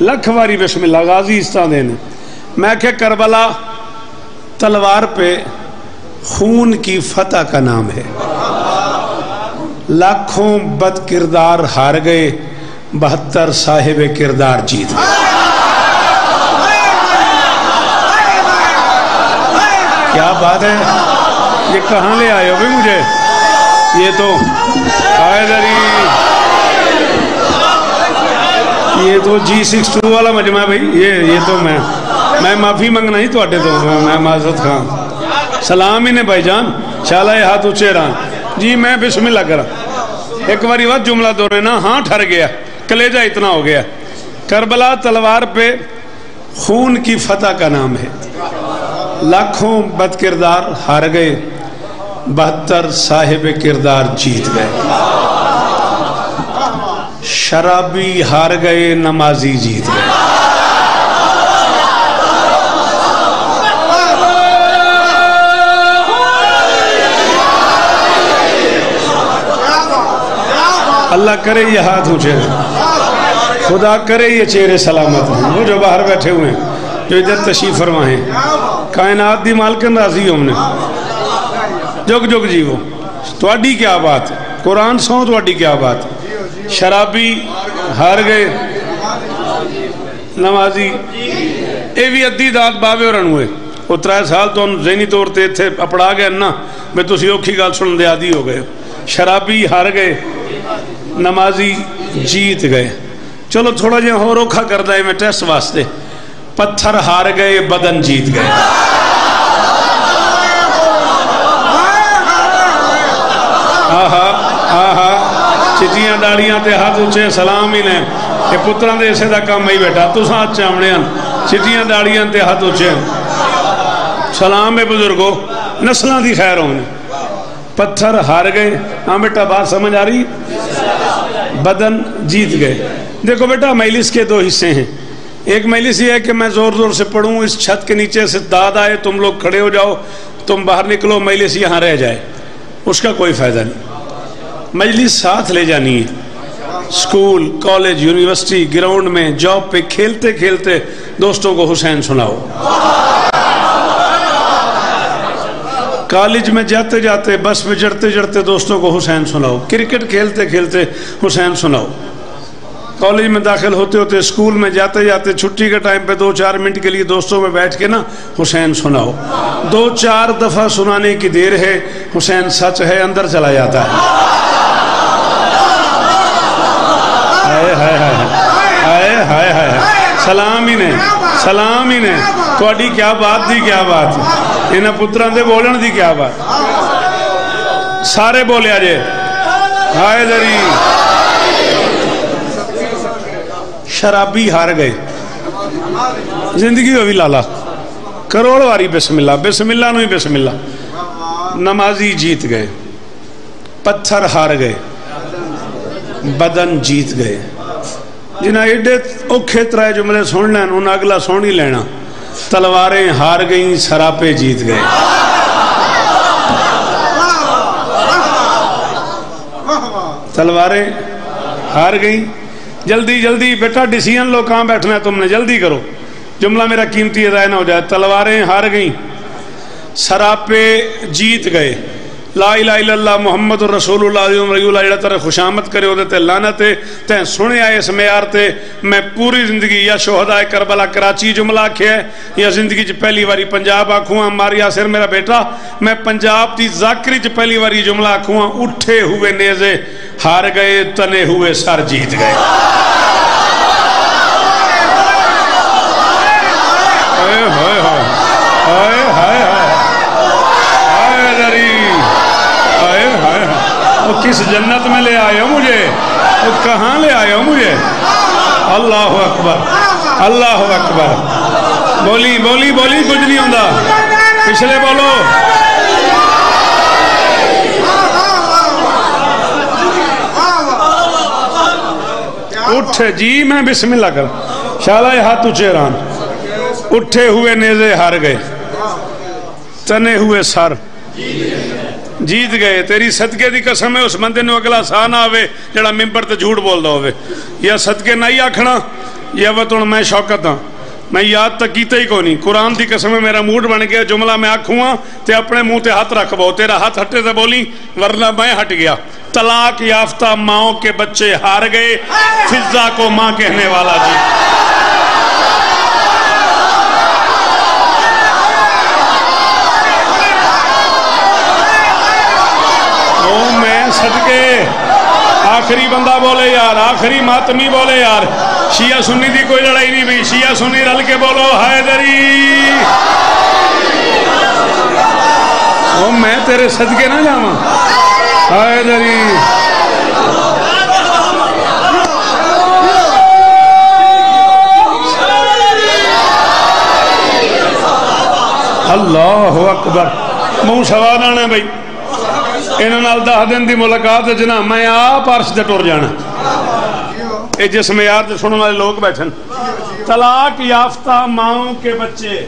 لکھ واری بسم اللہ غازی استان دینے میں کہ کربلا تلوار پہ خون کی فتح کا نام ہے، لاکھوں بد کردار ہار گئے، 72 صاحب کردار جیت گئے۔ کیا بات ہے، یہ کہاں لے آئے ہو بھی مجھے؟ یہ تو یہ تو G62 والا مجمع ہے بھائی، یہ تو میں معافی منگنا ہی تو اٹھے تو میں معذرت خان سلام ہی نے بھائی جان شالہ ہاتھ اچھے رہا جی میں بسم اللہ کرا ایک باری وقت جملہ دونے نا ہاں ٹھر گیا کلیجہ اتنا ہو گیا۔ کربلا تلوار پہ خون کی فتح کا نام ہے، لاکھوں بد کردار ہار گئے، 72 صاحب کردار جیت گئے۔ شرابی ہار گئے، نمازی جیت گئے۔ اللہ کرے یہ ہاتھ اونچے خدا کرے یہ چہرے سلامت ہیں، وہ جو باہر بیٹھے ہوئے ہیں جو ادھر تشریف فرما ہیں، کائنات دی مالکن راضی ہوں نے جگ جگ جی وہ تواڈی کیا بات ہے، قرآن سو تواڈی کیا بات ہے۔ شرابی ہار گئے، نمازی اے بھی ادھی داد باوے اور انوے وہ 3 سال تو ذہنی طور تے تھے اپڑا گئے نا میں تسی اوکھی گال سنن دے عادی ہو گئے۔ شرابی ہار گئے، نمازی جیت گئے۔ چلو تھوڑا جہاں ہو روکھا کر دائے میں ٹیسٹ واسطے، پتھر ہار گئے، بدن جیت گئے۔ آہا آہا چٹیاں ڈاڑیاں تے ہاتھ اچھے سلام ہی نے کہ پتران دے اسے دا کام ہی بیٹھا تو ساتھ چامڑے ہیں چٹیاں ڈاڑیاں تے ہاتھ اچھے سلام ہے بزرگو نسلان دی خیر ہونے۔ پتھر ہار گئے، ہاں بیٹا بات سمجھ آ رہی، بدن جیت گئے۔ دیکھو بیٹا مجلس کے 2 حصے ہیں، ایک مجلس یہ ہے کہ میں زور زور سے پڑھوں، اس چھت کے نیچے سے داد آئے، تم لوگ کھڑے ہو جاؤ، تم باہر نکلو، مجلس یہاں رہ جائے، اس کا کوئی فائدہ نہیں۔ مجلس ساتھ لے جانی ہے، سکول، کالج، یونیورسٹی، گراؤنڈ میں، جاب پہ کھیلتے کھیلتے دوستوں کو حسین سناؤ، کالج میں جاتے جاتے بس میں چڑھتے چڑھتے دوستوں کو حسین سناؤ، کرکٹ کھیلتے کھیلتے حسین سناؤ، کالج میں داخل ہوتے ہوتے اسکول میں جاتے جاتے چھٹی کے ٹائم پہ 2-4 منٹ کے لیے دوستوں میں بیٹھ کے نا حسین سناؤ۔ 2-4 دفعہ سنانے کی دیر ہے، حسین سچ ہے اندر چلا جاتا ہے۔ سلام ہی نے تواڈی کیا بات دی کیا بات انہاں پتران دے بولن دی کیا بات سارے بولے آجے ہائے دری۔ شرابی ہار گئے، زندگی ہوئی لالا کروڑ واری بسم اللہ، بسم اللہ نوی بسم اللہ۔ نمازی جیت گئے، پتھر ہار گئے، بدن جیت گئے۔ جنہاں ایڈے اوکھے 3 جملے سن لین انہاں اگلا سن ہی لینا۔ تلواریں ہار گئیں، سراپے جیت گئے۔ تلواریں ہار گئیں، جلدی جلدی بیٹا ڈیسیجن لو کہاں بیٹھنا ہے تم نے، جلدی کرو جملہ میرا قیمتی ضائع نہ ہو جائے۔ تلواریں ہار گئیں، سراپے جیت گئے۔ لا الہ الا اللہ محمد رسول اللہ علیہ وسلم جڑا ترے خوشامد کرے ہو تے لعنت ہے تے سنے آئے اس معیار تے میں پوری زندگی یا شہداء کربلا کراچی جملہ آکھیا ہے یا زندگی چ پہلی واری پنجاب آکھوں مار یاسر میرا بیٹا میں پنجاب دی ذاکری چ پہلی واری جملہ آکھوں اٹھے ہوئے نیزے ہار گئے، تنے ہوئے سر جیت گئے۔ وہ کس جنت میں لے آئے ہو مجھے، وہ کہاں لے آئے ہو مجھے۔ اللہ اکبر اللہ اکبر، بولی بولی بولی کچھ نہیں ہوندہ، پچھلے بولو۔ اٹھے جی میں بسم اللہ کر شالہ ہاتھ اچھے ران۔ اٹھے ہوئے نیزے ہار گئے، تنے ہوئے سر جیت گئے. تیری صدقے دی قسم ہے اس بندے نو اگلا سا نہ آوے جڑا ممبر تے جھوٹ بولدا ہوے. یا صدقے نہیں آکھنا یا وطن میں شوکت ہاں میں یاد تک کیتا ہی کوئی نہیں. قرآن دی قسم ہے میرا موڈ بن گیا جملہ میں آکھوں تے اپنے منہ تے ہاتھ رکھ بو. تیرا ہاتھ ہٹے تے بولی ورنہ میں ہٹ گیا. طلاق یافتہ ماؤں کے بچے ہار گئے فضا کو ماں کہنے والا جی. او میں صدقے آخری بندہ بولے یار, آخری ماتمی بولے یار. شیعہ سنی دی کوئی لڑائی نہیں بھی, شیعہ سنی رل کے بولو حیدری. او میں تیرے صدقے نہ جاواں حیدری. اللہ اکبر. منہ سواد آنا بھائی انہوں نے 10 دن دی ملاقات جنا میں آپ عرش تے ٹر جانا. اے جس معیار تے سننے والے لوگ بیٹھن. طلاق یافتہ ماؤں کے بچے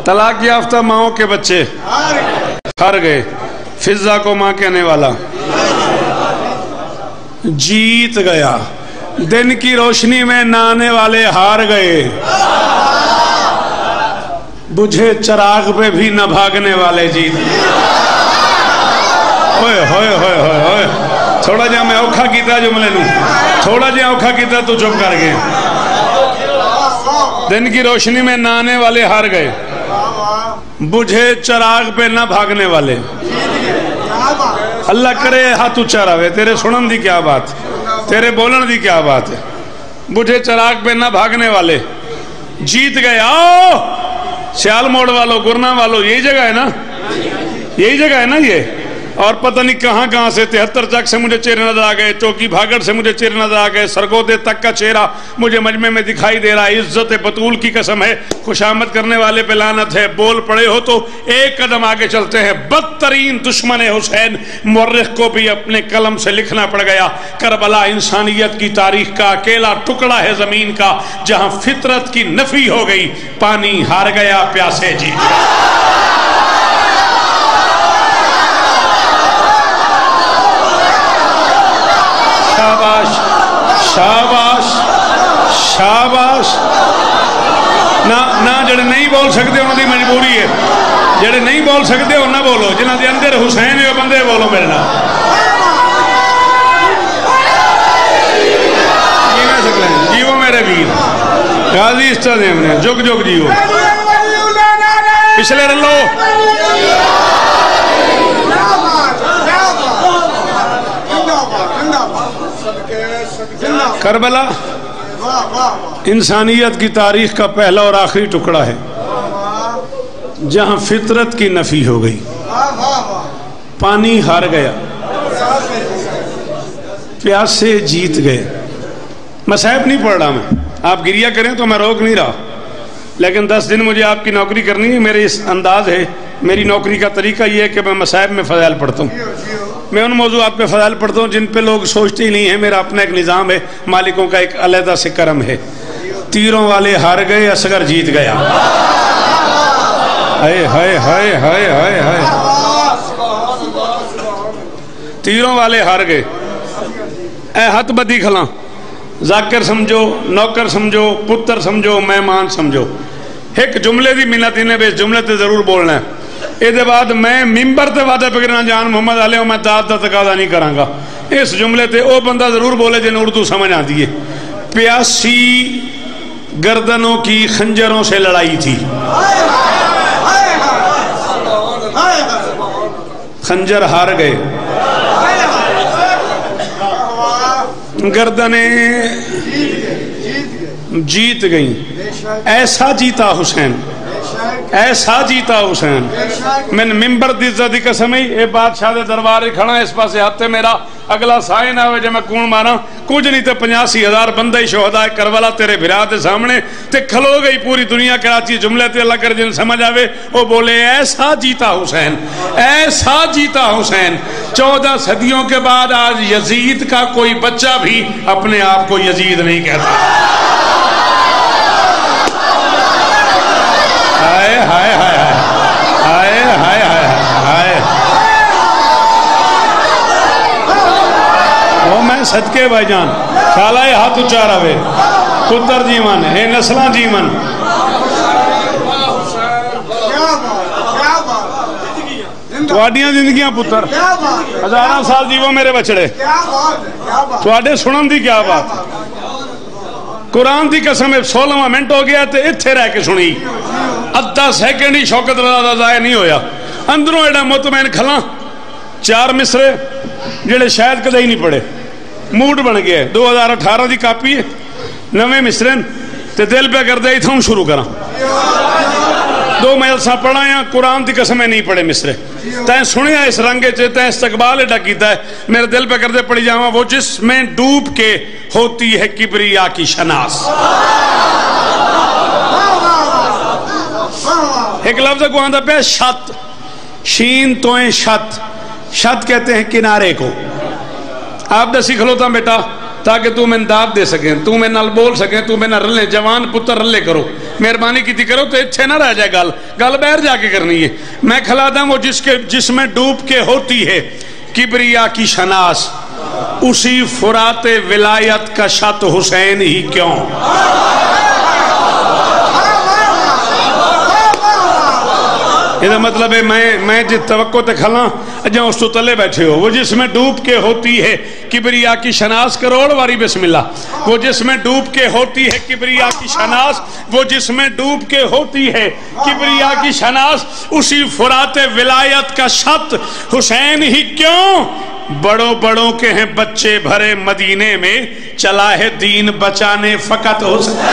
طلاق یافتہ ماؤں کے بچے ہار گئے فضا کو ماں کہنے والا جیت گیا. دن کی روشنی میں نانے والے ہار گئے بجھے چراغ پہ بھی نہ بھاگنے والے جیت. ہوئے ہوئے ہوئے ہوئے ہوئے تھوڑا جہاں میں اوکھا کیتا جملے نو, تھوڑا جہاں اوکھا کیتا تو چپ کر گئے. دن کی روشنی میں نانے والے ہار گئے بجھے چراغ پہ نہ بھاگنے والے. اللہ کرے ہاتھ اچھا رہے. تیرے سنن دی کیا بات, تیرے بولن دی کیا بات ہے. بجھے چراغ پہ نہ بھاگنے والے جیت گئے. آؤ سیال موڑ والو, گرنا والو, یہی جگہ ہے نا, یہی جگہ ہے نا یہ. اور پتہ نہیں کہاں کہاں سے 73 چک سے مجھے چہرے نظر آ گئے, چوکی بھاگڑ سے مجھے چہرے نظر آ گئے, سرگودے تک کا چہرہ مجھے مجمع میں دکھائی دے رہا ہے. عزت بطول کی قسم ہے خوشامد کرنے والے پہ لعنت ہے. بول پڑے ہو تو ایک قدم آگے چلتے ہیں. بدترین دشمن حسین مورخ کو بھی اپنے قلم سے لکھنا پڑ گیا. کربلا انسانیت کی تاریخ کا اکیلا ٹکڑا ہے زمین کا جہاں فطرت کی نفی ہو گئی, پانی ہار گیا پیاسے جی. شاباش شاباش شاباش. نہ جڑے نہیں بول سکتے انہوں دی مجبوری ہے, جڑے نہیں بول سکتے وہ نہ بولو. جنہ دے اندر حسین ہے وہ بندے بولو میرے نام. جیوے سکلیں جیو میرے ویر غازی اسٹیڈیم نے جگ جگ جیو پچھلے رلو. کربلا انسانیت کی تاریخ کا پہلا اور آخری ٹکڑا ہے جہاں فطرت کی نفی ہو گئی, پانی ہار گیا پیاسے جیت گئے. مصائب نہیں پڑھ رہا میں, آپ گریہ کریں تو میں روک نہیں رہا, لیکن 10 دن مجھے آپ کی نوکری کرنی ہے. میرے اس انداز ہے, میری نوکری کا طریقہ یہ ہے کہ میں مصائب میں فضائل پڑھتا ہوں. میں ان موضوعات پہ فضائل پڑھتا ہوں جن پہ لوگ سوچتے ہی نہیں ہیں. میرا اپنا ایک نظام ہے, مالکوں کا ایک علیحدہ سے کرم ہے. تیروں والے ہار گئے اصغر جیت گیا. ہائے ہائے ہائے ہائے ہائے ہائے. تیروں والے ہار گئے. اے ہاتھ بدی کھلاں, ذاکر سمجھو, نوکر سمجھو, پتر سمجھو, مہمان سمجھو. ایک جملے دی منت انہیں بے جملے تے ضرور بولنا ہے. اے دے بعد میں ممبر تے وعدہ پکرنا جان محمد علیہ میں داد دا تقاضا نہیں کراں گا. اس جملے تے او بندہ ضرور بولے جن اردو سمجھ آتی ہے. پیاسی گردنوں کی خنجروں سے لڑائی تھی, خنجر ہار گئے, گردنیں جیت گئیں. ایسا جیتا حسین, ایسا جیتا حسین. میں ممبر دی عزت دی قسم ہے, اے بادشاہ دے دربار کھڑا اس پاسے ہاتھ میرا اگلا سائے نہ ہوئے جے میں کون مارا کچھ نہیں تے 85,000 بندہ شہداء کربلا تیرے بھرا دے سامنے تے کھلو گئی پوری دنیا. کراچی جملے تے اللہ کر جن سمجھ آوے وہ بولے ایسا جیتا حسین, ایسا جیتا حسین. 14 صدیوں کے بعد آج یزید کا کوئی بچہ بھی اپنے آپ کو یزید نہیں کہتا. ہائے ہائے ہائے ہائے ہائے ہائے وہ میں صدقے بھائی جان خالہ ہاتھ اچا رہے پتر جیون اے نسلہ جیون تواڈیاں زندگیاں پتر ہزاراں سال جیو میرے بچڑے تواڈے سنن دی کیا بات قرآن دی قسم 16واں منٹ ہو گیا تے اتھے رہ کے سنی ادھا سیکنڈ ہی شوکت رضا ضائع نہیں ہویا اندروں ایڈا مطمئن کھلاں 4 مصرے جڑے شاید کدے ہی نہیں پڑے موڈ بن گیا 2018 دی کاپی ہے نویں مصرن تے دل پہ کر دے ہی تھا شروع کرا 2 میلساں پڑھا یا قرآن دی قسمیں نہیں پڑھے مصرے تین سنیا اس رنگے چے تین استقبال ایڈا کیتا ہے میرے دل پہ کر دے پڑھی جاواں وہ جس میں ڈوب کے ہوتی ہے کبریا کی شناس ایک لفظ کو آندہ پہ شت شین تویں شت شت کہتے ہیں کنارے کو آپ دے سکھ لوتا بیٹا تاکہ تو میں داد دے سکیں تو میں نال بول سکیں تو میں نہ رلے جوان پتر رلے کرو مہربانی کی تھی کرو تو اتھے نہ رہ جائے گل بہر جا کے کرنی ہے میں کھلا دا وہ جس میں ڈوب کے ہوتی ہے کبریا کی شناس اسی فرات ولایت کا شت حسین ہی کیوں یہ مطلب ہے میں جس توقع تے کھلاں اجاں اس تو تلے بیٹھے ہو وہ جس میں ڈوب کے ہوتی ہے کبریا کی شناس کروڑ واری بسم اللہ وہ جس میں ڈوب کے ہوتی ہے کبریا کی شناس وہ جس میں ڈوب کے ہوتی ہے کبریا کی شناس اسی فرات ولایت کا شت حسین ہی کیوں بڑوں کے ہیں بچے بھرے مدینے میں چلا ہے دین بچانے فقط حسین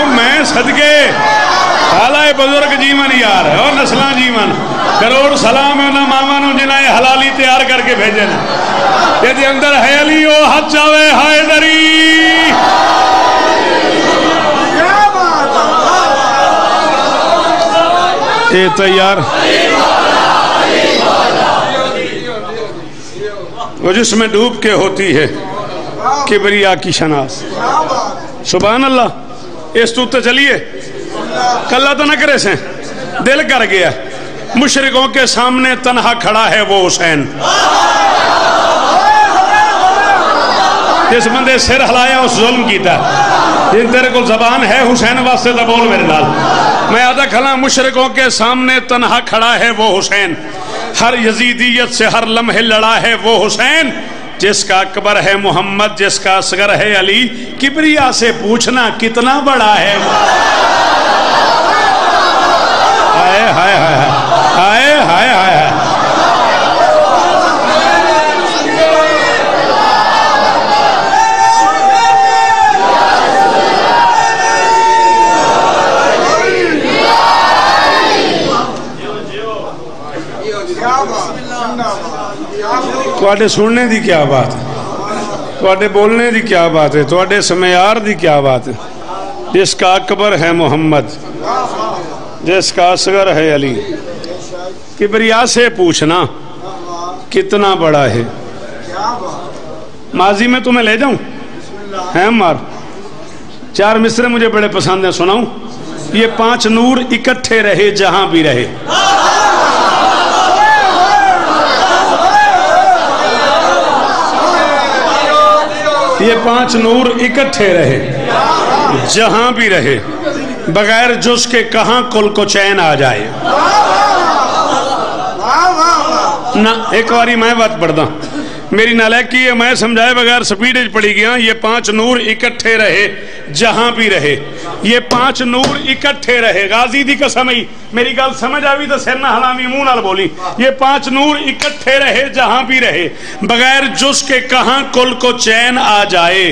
میں صدقے خالہ بزرگ جیون یار اور نسلاں جیون کروڑ سلام ہے انہاں مامانوں جنہیں حلالی تیار کر کے بھیجے نا یہ دی اندر ہے علی او حد جاوے حیدری اے تیار وہ جس میں ڈوب کے ہوتی ہے کبریا کی شناس سبحان اللہ اس تو چلیے کلہ تو نہ کرے سے دل کر گیا مشرکوں کے سامنے تنہا کھڑا ہے وہ حسین جس بندے سر ہلایا اس ظلم کیتا جن تیرے کو زبان ہے حسین واسطے تو بول میرے نال میں آدھا کھلا مشرکوں کے سامنے تنہا کھڑا ہے وہ حسین ہر یزیدیت سے ہر لمحے لڑا ہے وہ حسین جس کا اکبر ہے محمد جس کا اصغر ہے علی کبریا سے پوچھنا کتنا بڑا ہے ہائے ہائے ہائے ہائے ہائے تواڈے سننے دی کیا بات ہے تواڈے بولنے دی کیا بات ہے تواڈے سمیار دی کیا بات ہے جس کا اکبر ہے محمد جس کا اصغر ہے علی کبریا سے پوچھنا کتنا بڑا ہے ماضی میں تمہیں لے جاؤں ہیں مار 4 مصرے مجھے بڑے پسند ہیں سناؤں یہ 5 نور اکٹھے رہے جہاں بھی رہے یہ 5 نور اکٹھے رہے جہاں بھی رہے بغیر جس کے کہاں کل کو چین آ جائے نہ ایک باری میں بات پڑھتا میری نالیکی ہے میں سمجھائے بغیر سپیڈ پڑی گیا یہ 5 نور اکٹھے رہے جہاں بھی رہے یہ 5 نور اکٹھے رہے غازی دی قسم ہی میری گل سمجھ آوی تو سر نہ ہلاوی منہ نال بولی یہ 5 نور اکٹھے رہے جہاں بھی رہے بغیر جس کے کہاں کل کو چین آ جائے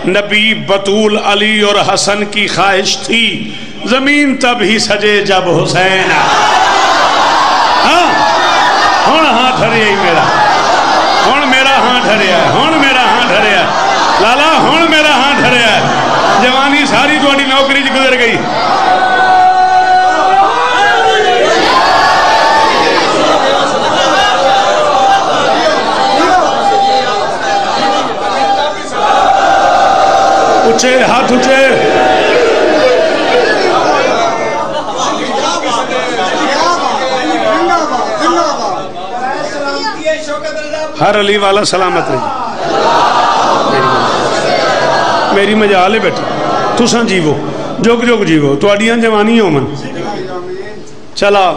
نبی بطول علی اور حسن کی خواہش تھی زمین تب ہی سجے جب حسین ہون ہاتھ دھریا ہی میرا ہون میرا ہاتھ دھریا ہے ہون میرا ہاتھ دھریا ہے لالا ہون میرا ہاتھ دھریا ہے جوانی ساری تھوڑی نوکری چ گزر گئی اچھے ہاتھ اچھے. ہر علی والا سلامت رہی. میری مجال ہے بیٹا تساں جیو جگ جگ جیو تواڈیاں جوانی ہو من چلا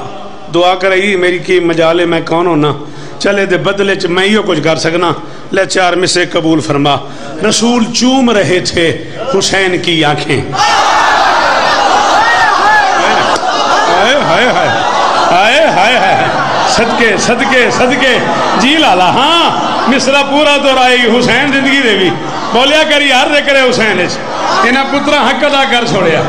دعا کرائی میری کی مجال ہے میں کون ہونا چلے دے بدلے چ میں ہی کچھ کر سکنا لے 4 مصرے قبول فرما. رسول چوم رہے تھے حسین کی آنکھیں. ہائے ہائے ہائے ہائے ہائے صدقے صدقے صدقے جی لالا. ہاں مصرہ پورا تو رائی حسین زندگی دے بھی بولیا کری ہر دے کرے حسین انہاں پترہ حق ادا کر چھوڑیا.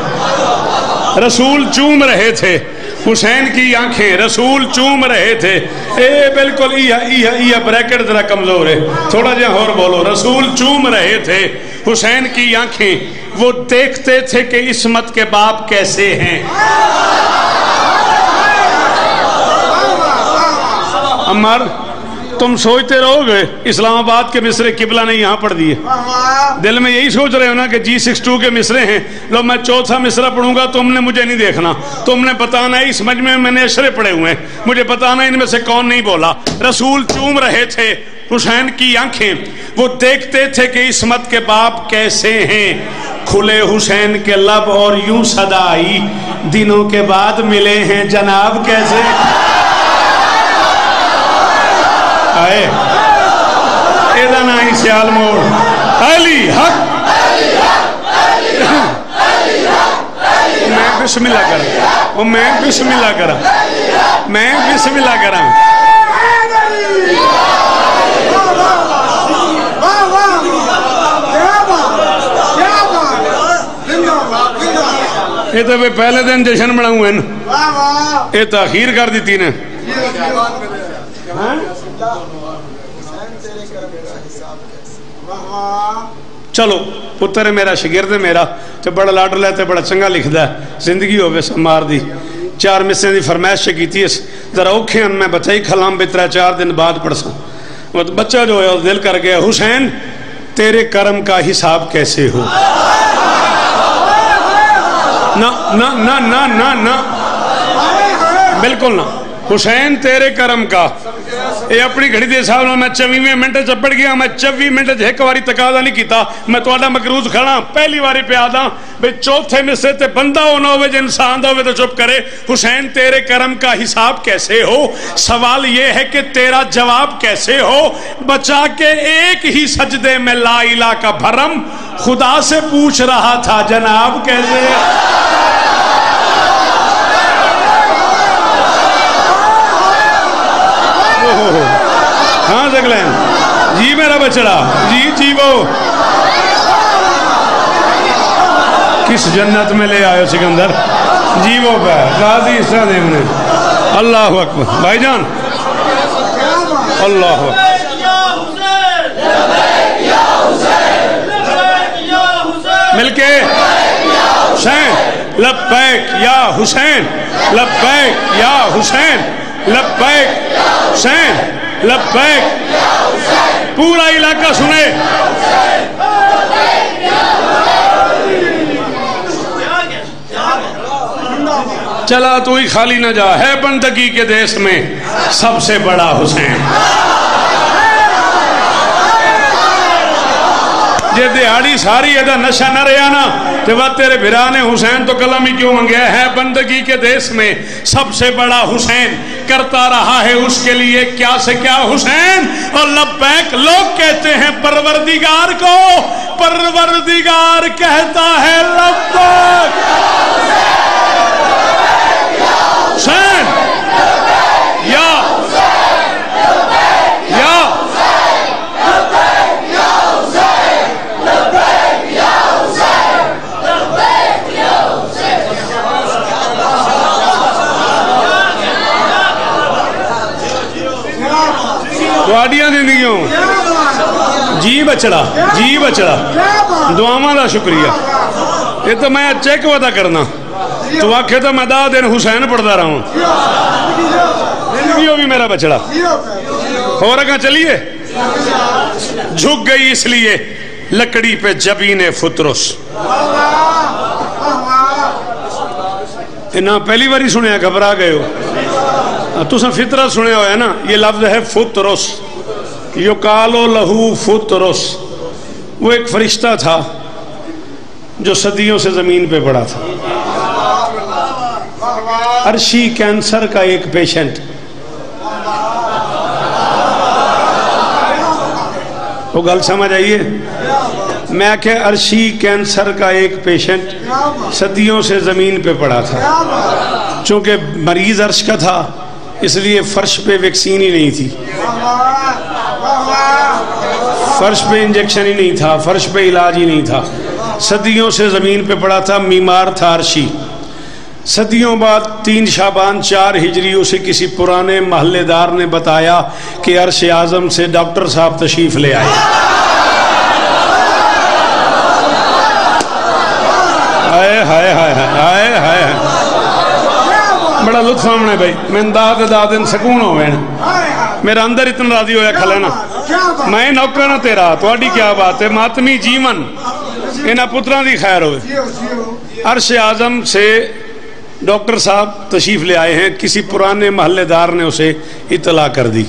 رسول چوم رہے تھے حسین کی آنکھیں رسول چوم رہے تھے. اے بالکل یہ بریکٹ ذرا کمزور ہے تھوڑا جہاں اور بولو. رسول چوم رہے تھے حسین کی آنکھیں وہ دیکھتے تھے کہ عصمت کے باپ کیسے ہیں. عمر تم سوچتے رہو گے اسلام آباد کے مصرے قبلہ نے یہاں پڑھ دیے دل میں یہی سوچ رہے ہو نا کہ G62 کے مصرے ہیں لو میں چوتھا مصرہ پڑھوں گا تم نے مجھے نہیں دیکھنا تم نے بتانا ہے اس مجمع میں نے اشرے پڑھے ہوئے ہیں مجھے بتانا ان میں سے کون نہیں بولا. رسول چوم رہے تھے حسین کی آنکھیں وہ دیکھتے تھے کہ عصمت کے باپ کیسے ہیں. کھلے حسین کے لب اور یوں صدا آئی دنوں کے بعد ملے ہیں جناب کیسے. آئے ایدہ نائی سیال موڑ علی حق. میں بسم اللہ کرا میں بسم اللہ کرا میں بسم اللہ کرا. یہ تو پہلے دن جشن بناؤں ہیں یہ تاخیر کر دیتی نے. چلو پتر میرا شگرد میرا تو بڑا لاڈ لیتے بڑا چنگا لکھ دا ہے زندگی ہوئے سمار دی 4 مصرے دی فرمائش کی تھی ذرا اوکھے ان میں بچائی کھلام بترا 4 دن بعد پڑھ سا وہ بچہ جو ہے دل کر گیا حسین تیرے کرم کا حساب کیسے ہو. نا نا نا نا نا نا بالکل نا حسین تیرے کرم کا یہ اپنی گھڑی دے صاحب میں 24 منٹ چپڑ گیا میں 24 منٹ ایک واری تقاضا نہیں کیتا میں تواڈا مقروض کھڑا پہلی واری پہ آدا بھئی چوتھے مصرے تے بندہ ہونا ہوئے جو انسان دا ہوئے تو چپ کرے. حسین تیرے کرم کا حساب کیسے ہو سوال یہ ہے کہ تیرا جواب کیسے ہو. بچا کے ایک ہی سجدے میں لا الہ کا بھرم خدا سے پوچھ رہا تھا جناب کیسے. ہاں زگلین جی میرا بچڑا جی جی وہ کس جنت میں لے آئے سکندر جی وہ پہ غازی اسرا دیم نے. اللہ اکبر بھائی جان اللہ مل کے حسین لبیک یا حسین لبیک یا حسین لبیک حسین لبیک پورا علاقہ سنے. چلا تو ہی خالی نہ جا ہے بندگی کے دیس میں سب سے بڑا حسین. جے دیہاڑی ساری ایدہ نشہ نہ رہا نا تو وہ تیرے بھرانے حسین تو کلام ہی کیوں منگیا ہے بندگی کے دیس میں سب سے بڑا حسین کرتا رہا ہے اس کے لیے کیا سے کیا حسین. اور لبیک لوگ کہتے ہیں پروردگار کو پروردگار کہتا ہے لبیک حسین یا تواڈیاں زندگیوں جی بچڑا دعاواں دا شکریہ. یہ تو میں چیک ودا کرنا تو آکھے تو میں 10 دن حسین پڑھتا رہا ہوں زندگیوں بھی میرا بچڑا. اور اگاں چلیے جھک گئی اس لیے لکڑی پہ جبین فطرس. انہاں پہلی باری سنیا گھبرا گئے ہو. تساں فطرت سنے ہو ہے نا. یہ لفظ ہے فطرس. یقالو لہو فطرس. وہ ایک فرشتہ تھا جو صدیوں سے زمین پہ پڑا تھا. عرشی کینسر کا ایک پیشنٹ. وہ گل سمجھ آئیے. میں کہ عرشی کینسر کا ایک پیشنٹ صدیوں سے زمین پہ پڑا تھا. چونکہ مریض عرش کا تھا اس لیے فرش پہ ویکسین ہی نہیں تھی, فرش پہ انجیکشن ہی نہیں تھا, فرش پہ علاج ہی نہیں تھا. صدیوں سے زمین پہ پڑا تھا, بیمار تھا عرشی. صدیوں بعد 3 شعبان 4 ہجری اسے کسی پرانے محلے دار نے بتایا کہ عرش اعظم سے ڈاکٹر صاحب تشریف لے آئے. ہائے ہائے ہائے ہائے ہائے. بڑا لطف آمنا ہے بھائی. میں دادن سکون ہو گئے. میرا اندر اتنا راضی ہویا کھلینا. میں نوکر نہ تیرا تواڈی کیا بات ہے. ماتمی جیون انہاں پتران دی خیر ہوئے. عرش اعظم سے ڈاکٹر صاحب تشریف لے آئے ہیں. کسی پرانے محلے دار نے اسے اطلاع کر دی.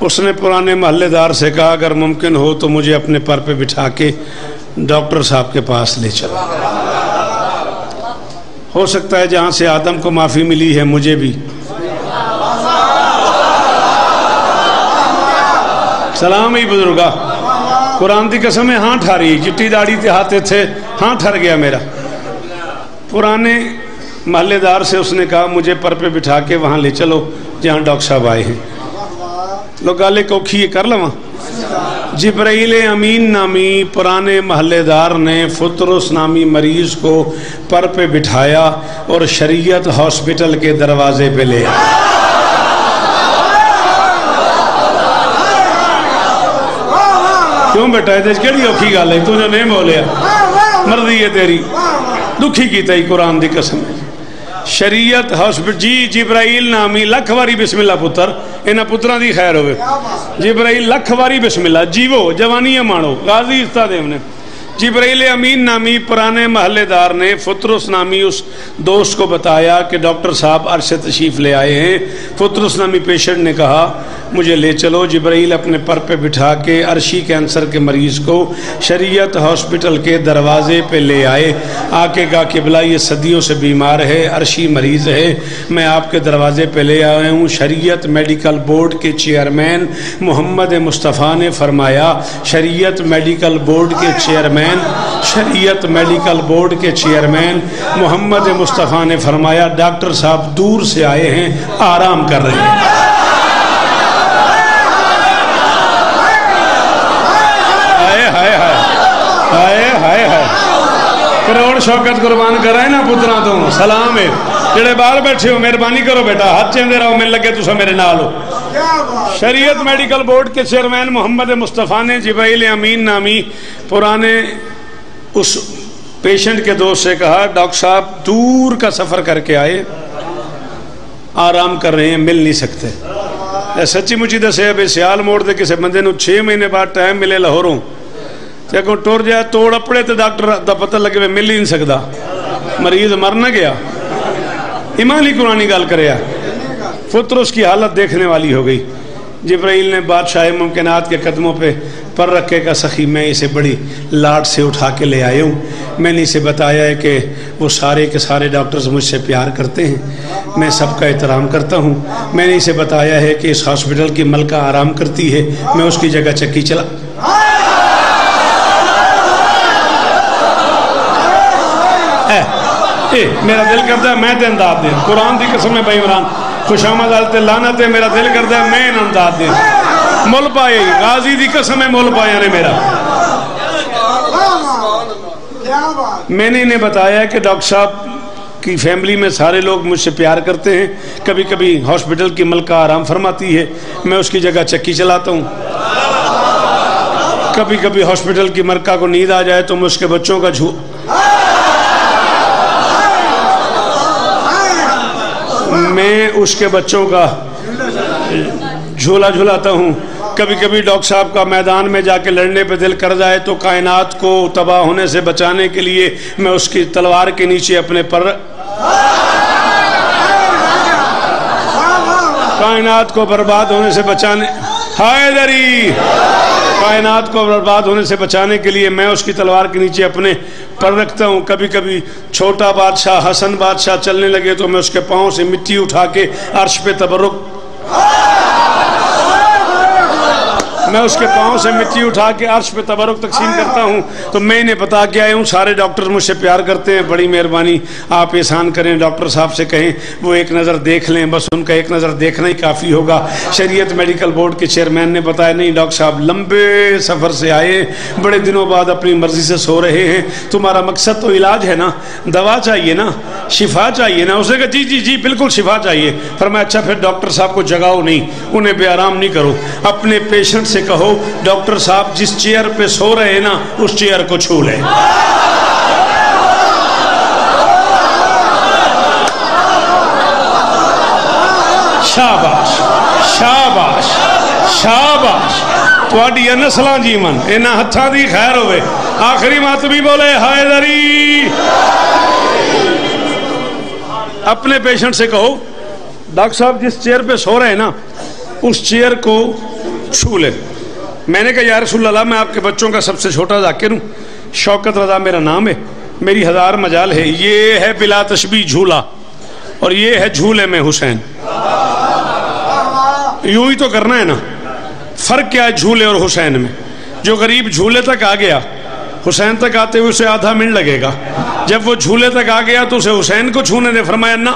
اس نے پرانے محلے دار سے کہا اگر ممکن ہو تو مجھے اپنے پر پہ بٹھا کے ڈاکٹر صاحب کے پاس لے چلا. ہو سکتا ہے جہاں سے آدم کو معافی ملی ہے مجھے بھی. سلام ہی بزرگا. قرآن دی قسم ہے. ہاں ٹھاری چٹی داڑھی تے ہاتھے تھے. ہاں ٹھر گیا میرا. پرانے محلے دار سے اس نے کہا مجھے پر پہ بٹھا کے وہاں لے چلو جہاں ڈاکٹر صاحب آئے ہیں. لوگ گالے کوکھی کر لواں. جبرائیل امین نامی پرانے محلے دار نے فطرس نامی مریض کو پر پہ بٹھایا اور شریعت ہاسپٹل کے دروازے پہ لے آیا. کیوں بیٹا ہے کیڑی اوکھی گل ہے. تجھے نہیں بولیا مرضی ہے تیری. دکھی کی تئی قرآن دی قسم. شریعت ہاسپٹل جی جبرائیل نامی لکھ واری بسم اللہ پتر. انہاں پتران دی خیر ہوئے. جبرائیل لکھ واری بسم اللہ. جیو جوانی مانو غازی استاد نے. جبرائیل امین نامی پرانے محلے دار نے فطرس نامی اس دوست کو بتایا کہ ڈاکٹر صاحب عرش سے تشریف لے آئے ہیں. فطرس نامی پیشنٹ نے کہا مجھے لے چلو. جبرائیل اپنے پر پہ بٹھا کے عرشی کینسر کے مریض کو شریعت ہاسپٹل کے دروازے پہ لے آئے. آ کے کہا قبلہ یہ صدیوں سے بیمار ہے, عرشی مریض ہے, میں آپ کے دروازے پہ لے آیا ہوں. شریعت میڈیکل بورڈ کے چیئرمین محمد مصطفیٰ نے فرمایا شریعت میڈیکل بورڈ کے چیئرمین محمد مصطفیٰ نے فرمایا ڈاکٹر صاحب دور سے آئے ہیں, آرام کر رہے ہیں. کروڑ شوکت قربان کر رہے ہیں نا پتران تو. سلام ہے جڑے بال بیٹھے ہو مہربانی کرو بیٹا ہاتھ چیندے رہو مل لگے تو میرے نال ہو. شریعت میڈیکل بورڈ کے چیئرمین محمد مصطفیٰ نے جبرائیل امین نامی پرانے اس پیشنٹ کے دوست سے کہا ڈاکٹر صاحب دور کا سفر کر کے آئے, آرام کر رہے ہیں, مل نہیں سکتے. سچی مچی دسے ابھی سیال موڑ دے کسی بندے نو 6 مہینے بعد ٹائم ملے لاہوروں تے کو ٹور جائے توڑ اپڑے تے ڈاکٹر دا پتہ لگے میں مل ہی نہیں سکتا. مریض مر نہ گیا. ایمان ہی قرآنی گل کریا. فطرس کی حالت دیکھنے والی ہو گئی. جبرائیل نے بادشاہ ممکنات کے قدموں پہ پر رکھے کا سخی میں اسے بڑی لاڈ سے اٹھا کے لے آئے ہوں. میں نے اسے بتایا ہے کہ وہ سارے کے سارے ڈاکٹرز مجھ سے پیار کرتے ہیں, میں سب کا احترام کرتا ہوں. میں نے اسے بتایا ہے کہ اس ہاسپٹل کی ملکہ آرام کرتی ہے, میں اس کی جگہ چکی چلا. میرا دل کرتا ہے میں تے انداز دیں. قرآن دی قسم ہے بھائی عمران خوش آمد آلتے لانت ہے. میرا دل کرتا ہے میں انداز دیں. مل پائے غازی دی قسم ہے مل پایا نے میرا. میں نے انہیں بتایا کہ ڈاکٹر صاحب کی فیملی میں سارے لوگ مجھ سے پیار کرتے ہیں. کبھی کبھی ہاسپٹل کی ملکہ آرام فرماتی ہے, میں اس کی جگہ چکی چلاتا ہوں. کبھی کبھی ہاسپٹل کی ملکہ کو نیند آ جائے تو میں اس کے بچوں کا میں اس کے بچوں کا جھولا جھولاتا ہوں. کبھی کبھی ڈاکٹر صاحب کا میدان میں جا کے لڑنے پہ دل کر جائے تو کائنات کو تباہ ہونے سے بچانے کے لیے میں اس کی تلوار کے نیچے اپنے پر کائنات کو برباد ہونے سے بچانے حیدری کائنات کو برباد ہونے سے بچانے کے لیے میں اس کی تلوار کے نیچے اپنے پر رکھتا ہوں. کبھی کبھی چھوٹا بادشاہ حسن بادشاہ چلنے لگے تو میں اس کے پاؤں سے مٹی اٹھا کے عرش پہ تبرک میں اس کے پاؤں سے مٹی اٹھا کے عرش پہ تبرک تقسیم کرتا ہوں. تو میں انہیں بتا کے آیا ہوں سارے ڈاکٹر مجھ سے پیار کرتے ہیں, بڑی مہربانی آپ احسان کریں ڈاکٹر صاحب سے کہیں وہ ایک نظر دیکھ لیں, بس ان کا ایک نظر دیکھنا ہی کافی ہوگا. شریعت میڈیکل بورڈ کے چیئرمین نے بتایا نہیں ڈاکٹر صاحب لمبے سفر سے آئے, بڑے دنوں بعد اپنی مرضی سے سو رہے ہیں, تمہارا مقصد تو علاج ہے نا, دوا چاہیے نا, شفا چاہیے نا. اس نے کہا جی جی جی بالکل شفا چاہیے. فرمایا اچھا پھر ڈاکٹر صاحب کو جگاؤ نہیں, انہیں بے آرام نہیں کرو, اپنے پیشنٹ سے کہو ڈاکٹر صاحب جس چیئر پہ سو رہے ہیں نا اس چیئر کو چھو لیں. شاباش شاباش شاباش تواڈی نسلاں جیون انہاں ہتھاں دی خیر ہوئے. آخری ماتمی بولے حیدری. اپنے پیشنٹ سے کہو ڈاکٹر صاحب جس چیئر پہ سو رہے ہیں نا اس چیئر کو چھو لیں. میں نے کہا یا رسول اللہ میں آپ کے بچوں کا سب سے چھوٹا ذاکر ہوں, شوکت رضا میرا نام ہے, میری 1000 مجال ہے. یہ ہے بلا تشبیہ جھولا اور یہ ہے جھولے میں حسین. یوں ہی تو کرنا ہے نا. فرق کیا ہے جھولے اور حسین میں؟ جو غریب جھولے تک آ گیا حسین تک آتے ہوئے اسے آدھا منٹ لگے گا. جب وہ جھولے تک آ گیا تو اسے حسین کو چھونے نے. فرمایا نہ,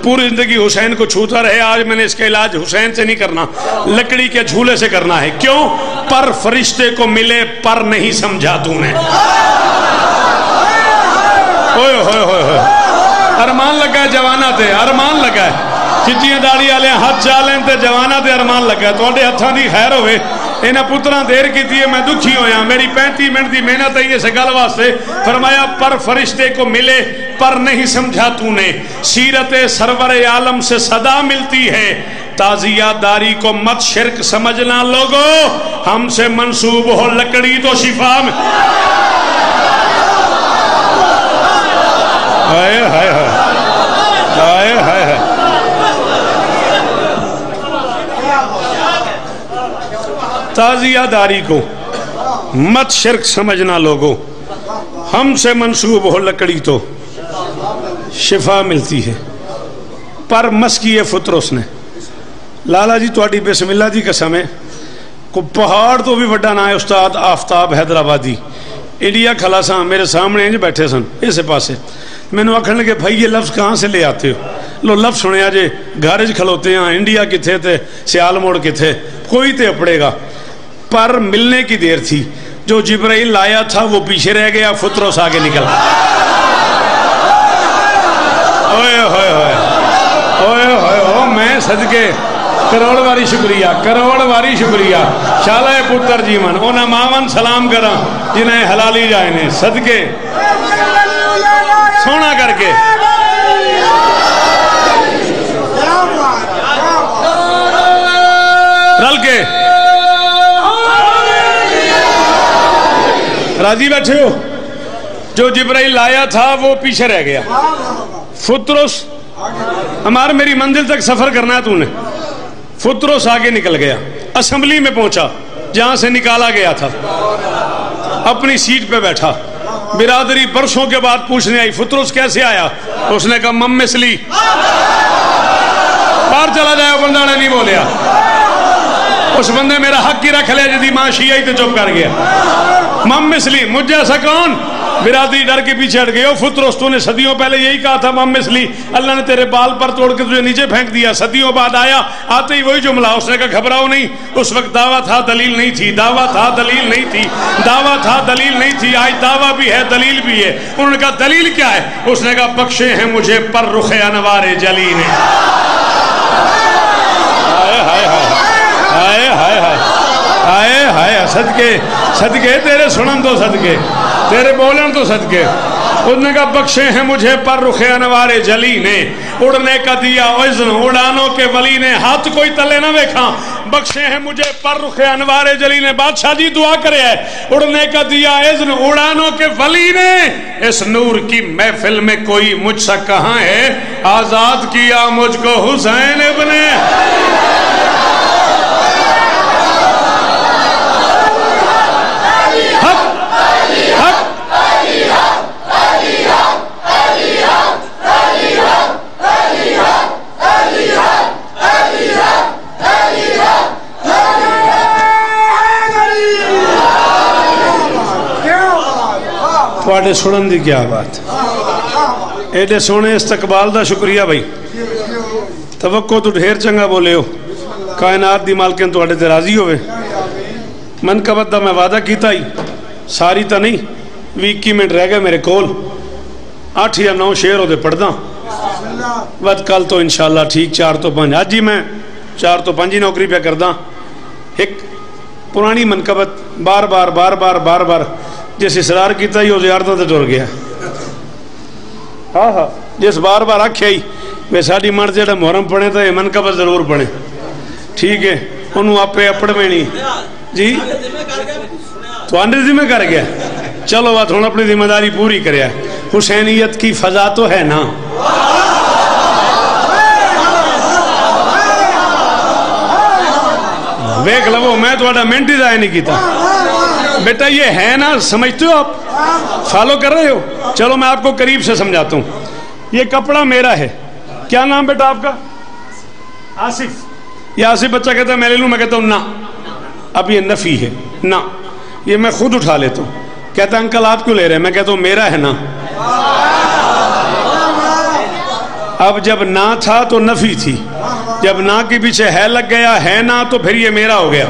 پوری زندگی حسین کو چھوتا رہے. آج میں نے اس کا علاج حسین سے نہیں کرنا, لکڑی کے جھولے سے کرنا ہے. کیوں؟ پر فرشتے کو ملے پر نہیں سمجھا تو نے. ہوئے ہوئے ہوئے ہوئے ارمان لگا ہے جوانا تے, ارمان لگا ہے چٹیاں داڑی والے ہاتھ چالیں تے جوانا تے ارمان لگا ہے. تواڈے ہتھاں دی خیر ہوئے. انہاں پتراں دیر کیتی ہے, میں دکھی ہویا. میری 35 منٹ دی محنت ہے اس گل واسطے. فرمایا پر فرشتے کو ملے پر نہیں سمجھا تو نے. سیرت سرور عالم سے صدا ملتی ہے, تازیہ داری کو مت شرک سمجھنا لوگو, ہم سے منسوب ہو لکڑی تو شفا میں. ہائے ہائے ہائے ہائے ہائے. تازیہ داری کو مت شرک سمجھنا لوگو, ہم سے منسوب ہو لکڑی تو شفا ملتی ہے. پر مسکی فطرس نے. لالا جی تواڈی بسم اللہ دی قسم ہے, کو پہاڑ تو بھی وڈا نہ ہے استاد آفتاب حیدرآبادی. انڈیا کھلا سا میرے سامنے انج بیٹھے سن اسے پاسے. میں نے آخر لگے بھائی یہ لفظ کہاں سے لے آتے ہو؟ لو لفظ سنیا جے گھر کھلوتے ہیں انڈیا کتھے تھے سیال موڑ کتھے, کوئی تے اپڑے گا. پر ملنے کی دیر تھی, جو جبرائیل لایا تھا وہ پیچھے رہ گیا, فطرس آگے نکل. اوئے ہوئے ہوئے اوئے ہوئے ہو. میں صدقے کروڑ واری شکریہ, کروڑ واری شکریہ شالہ پتر جیون اونا ماون سلام کراں جنہیں حلالی جائے نے صدقے سونا کر کے. رل کے راضی بیٹھے ہو؟ جو جبرائیل لایا تھا وہ پیچھے رہ گیا. فطرس ہمارا میری منزل تک سفر کرنا ہے تو نے. فطرس آگے نکل گیا, اسمبلی میں پہنچا جہاں سے نکالا گیا تھا, اپنی سیٹ پہ بیٹھا. برادری برسوں کے بعد پوچھنے آئی فطرس کیسے آیا؟ اس نے کہا مم مثلی. باہر چلا جائے بندہ نے نہیں بولیا. اس بندے میرا حق ہی رکھ لیا جدی ماں شیعہ ہی تو چپ کر گیا. مم مثلی مجھ جیسا کون؟ برادری ڈر کے پیچھے ہٹ گئے. فطرس تو نے صدیوں پہلے یہی کہا تھا مم مثلی, اللہ نے تیرے بال پر توڑ کے تجھے نیچے پھینک دیا. صدیوں بعد آیا, آتے ہی وہی جملہ. اس نے کہا گھبراؤ نہیں, اس وقت دعویٰ تھا دلیل نہیں تھی, دعویٰ تھا دلیل نہیں تھی, دعویٰ تھا دلیل نہیں تھی, آج دعویٰ بھی ہے دلیل بھی ہے. انہوں نے کہا دلیل کیا ہے؟ اس نے کہا بخشے ہیں مجھے پر رخ انوار جلی نے. ہائے ہائے ہائے ہائے ہائے ہائے ہائے. صدقے صدقے تیرے سنن تو صدقے, تیرے بولن تو صدقے. اس نے کہا بخشے ہیں مجھے پر رخ انوار جلی نے، اڑنے کا دیا اذن اڑانوں کے ولی نے، ہاتھ کوئی تلے نہ ویکھاں، بخشے ہیں مجھے پر رخ انوار جلی نے، بادشاہ جی دعا کرے ہے، اڑنے کا دیا اذن اڑانوں کے ولی نے، اس نور کی محفل میں کوئی مجھ سا کہاں ہے، آزاد کیا مجھ کو حسین ابن تھوڑے سنن دی کیا بات، ایڈے سونے استقبال دا شکریہ بھائی، توقع تو ڈھیر چنگا بولے ہو، کائنات دی مالکن تھوڑے تے راضی ہوئے، منقبت دا میں وعدہ کیتا ہی ساری تا نہیں، 21 منٹ رہ گئے میرے کول، 8 یا 9 شعر ہو دے پڑھ دا ود کل تو انشاءاللہ ٹھیک 4 تو 5، آج ہی میں 4 تو 5 ہی نوکری پہ کردہ، ایک پرانی منقبت بار بار جس اصرار کیتا ہی وہ زیارتوں تے ٹر گیا، ہاں ہاں جس بار آکھیا ہی میں ساڑی مرد جڑا محرم پڑھے تو یہ منقبت ضرور پڑھے، ٹھیک ہے انہوں اپنے اپڑ میں نہیں جی تو آنڈر ذمہ کر گیا، چلو بات ہوں اپنی ذمہ داری پوری کریا، حسینیت کی فضا تو ہے نا، ویک لو میں تو منٹ ہی ضائع نہیں کیتا، بیٹا یہ ہے نا، سمجھتے ہو آپ، فالو کر رہے ہو، چلو میں آپ کو قریب سے سمجھاتا ہوں، یہ کپڑا میرا ہے، کیا نام بیٹا آپ کا؟ آصف، یہ آصف بچہ کہتا ہے میں لے لوں، میں کہتا ہوں نا، اب یہ نفی ہے، نا یہ میں خود اٹھا لیتا ہوں، کہتا ہے انکل آپ کیوں لے رہے ہیں، میں کہتا ہوں میرا ہے نا، اب جب نہ تھا تو نفی تھی، جب نہ کے پیچھے ہے لگ گیا ہے نا تو پھر یہ میرا ہو گیا،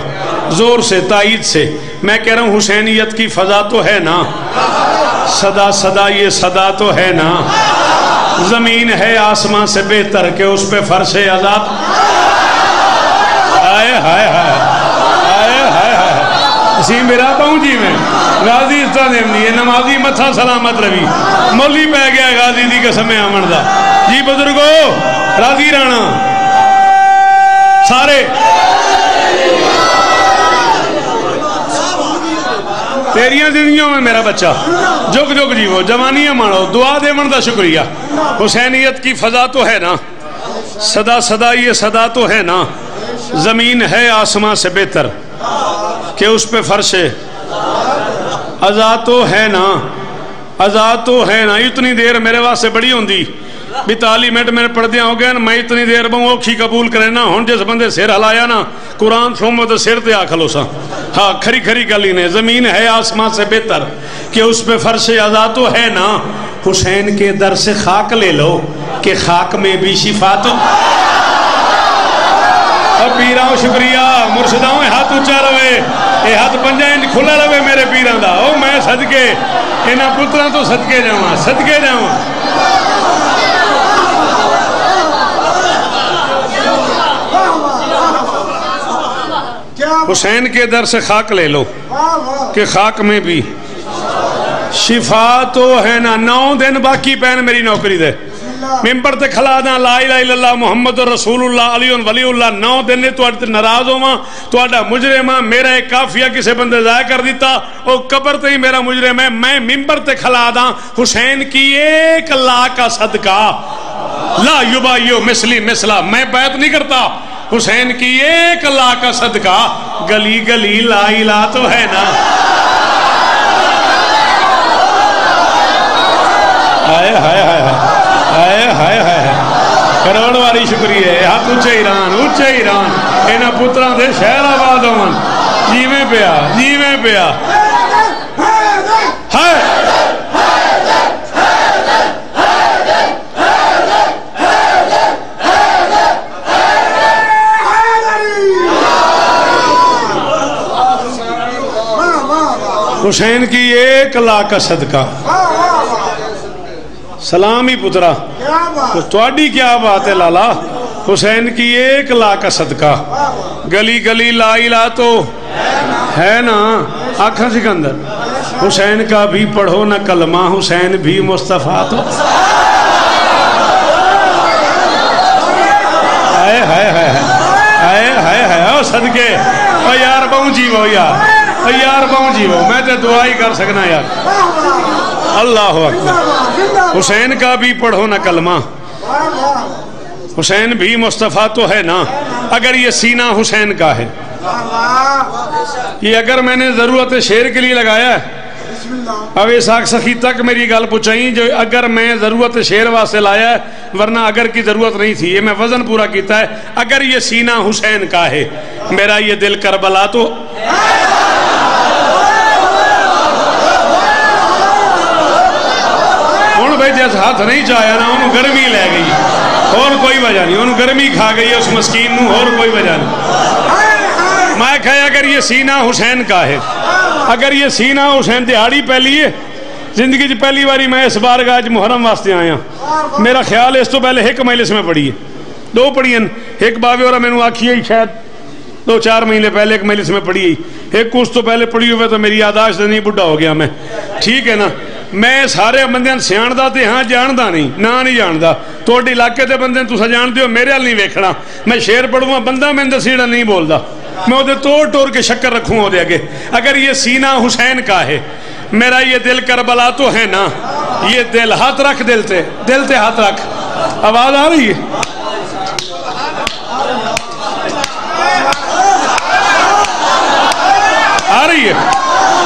زور سے تائید سے میں کہہ رہا ہوں حسینیت کی فضا تو ہے نا، صدا صدا یہ صدا تو ہے نا، زمین ہے آسمان سے بہتر کہ اس پہ فرش عذاب، آئے ہائے ہائے آئے ہائے ہائے، اسی میرا پاؤں جی میں غازی اس طرح دیمنی ہے، نمازی متھا سلامت روی، مولی پہ گیا غازی دی قسم آمن دا، جی بزرگو راضی رانا سارے تیریاں زندگیوں میں میرا بچہ جگ جگ جیو، جوانیاں مانو، دعا دے من دا شکریہ، حسینیت کی فضا تو ہے نا، صدا صدا یہ صدا تو ہے نا، زمین ہے آسمان سے بہتر کہ اس پہ فرش عزا تو ہے نا، عزا تو ہے نا، اتنی دیر میرے واسطے بڑی ہوندی، 42 منٹ میں پڑھ دیا ہو گیا نا، میں اتنی دیر بہوں اوکھی قبول کرے نا، ہون جس بندے سر ہلایا نا قرآن سومو تو سر تے آکھلو سا، ہاں کھری کھری گلی نے، زمین ہے آسمان سے بہتر کہ اس پہ فرش عزا تو ہے نا، حسین کے در سے خاک لے لو کہ خاک میں بھی شفا تو، اور پیراں شکریہ مرشداں ہاتھ اچھا روے، اے ہاتھ پنجا انج کھلا روے میرے پیراں دا، او میں صدقے انہاں پتراں تو صدقے جاواں، صدقے جاواں، حسین کے در سے خاک لے لو کہ خاک میں بھی شفا تو ہے نا، 9 دن باقی پین میری نوکری دے، ممبر تے کھلا دا لا الہ الا اللہ محمد رسول اللہ علی ولی اللہ، 9 دن نے تو اڈتے ناراض ہوا، تو اڈا مجرم ہاں، میرا ایک کافیہ کسے بندے ضائع کر دیتا، او قبر تے ہی میرا مجرم ہے، میں ممبر تے کھلا دا حسین کی 1 لاکھ کا صدقہ، لا یبایو مثلی مثلا، میں بیعت نہیں کرتا، حسین کی 1 لاکھ کا صدقہ، گلی گلی لا الہ تو ہے نا، آئے ہائے ہائے ہائے ہائے ہائے، کروڑ واری شکریہ ہے، ہاتھ اچھے ایران، اینا پتران دے شہر آباد ہون، جیویں پیا، ہائے حسین کی 1 لاکھ کا صدقہ، سلامی پترا، تواڈی کیا بات ہے لالا، حسین کی 1 لاکھ کا صدقہ، گلی گلی لا الہ تو ہے نا، آنکھاں سکندر حسین کا بھی پڑھو نہ کلمہ حسین بھی مصطفیٰ تو ہائے ہائے ہائے ہائے ہائے ہائے او صدقے او یار بہن جیو یار او یار بہن جیو میں تے دعائی کر سکنا یار اللہ اکبر حسین کا بھی پڑھو نہ کلمہ حسین بھی مصطفیٰ تو ہے نا اگر یہ سینہ حسین کا ہے یہ اگر میں نے ضرورت شعر کے لیے لگایا ہے اب اسحاق سخی تک میری گل پوچھائیں جو اگر میں ضرورت شعر واسطے لایا ہے ورنہ اگر کی ضرورت نہیں تھی یہ میں وزن پورا کیتا ہے اگر یہ سینہ حسین کا ہے میرا یہ دل کربلا تو ہوں بھائی جیسے ہاتھ نہیں چاہیا نا انہوں گرمی لے گئی اور کوئی وجہ نہیں انہوں گرمی کھا گئی اس مسکین نو اور کوئی وجہ نہیں میں کہا اگر یہ سینہ حسین کا ہے اگر یہ سینہ حسین دیہاڑی پہلی ہے زندگی جی پہلی باری میں اس بارگاہ محرم واسطے آیا میرا خیال ہے اس تو پہلے ایک مجلس میں پڑھی ہے دو پڑھی ہیں ایک باوے اور میں نے آکھی ہے شاید 2-4 مہینے پہلے ایک مجلس میں پڑھی ہے ایک کچھ تو پہلے پڑھی ہوئے تو میری یاداشت نہیں بڑھا ہو گیا میں ٹھیک ہے نا میں سارے بندے سیاںدا تے ہاں جاندا نہیں نہ نہیں جاندا تہاڈے علاقے دے بندے تساں جانتے ہو میرے ال نہیں ویکھنا میں شعر پڑھواں بندہ میں دسیڑا نہیں بولدا میں وہ توڑ کے شکر رکھوں وہ دے آگے اگر یہ سینہ حسین کا ہے میرا یہ دل کربلا تو ہے نا یہ دل ہاتھ رکھ دل تے ہاتھ رکھ آواز آ رہی ہے آ رہی ہے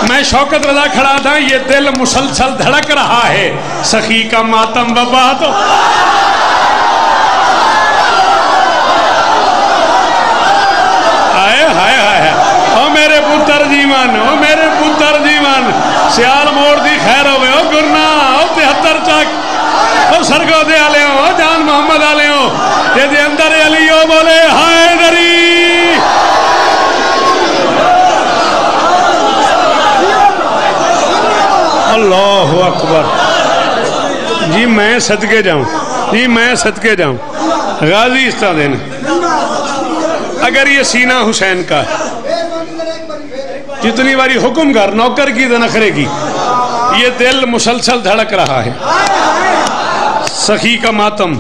میں شوکت رضا کھڑا تھا یہ دل مسلسل دھڑک رہا ہے سخی کا ماتم وبا تو او میرے پتر جیوان او میرے پتر جیوان سیال موڑ دی خیر ہوئے او گرنا او 73 چاک او سرگو دے آلے ہو او جان محمد آلے ہو دے دے اندر علی او بولے حیدری اللہ اکبر جی میں صدقے جاؤں جی میں صدقے جاؤں غازی استا دینا اگر یہ سینہ حسین کا ہے جتنی باری حکم کر نوکر کی نخرے کی یہ دل مسلسل دھڑک رہا ہے سخی کا ماتم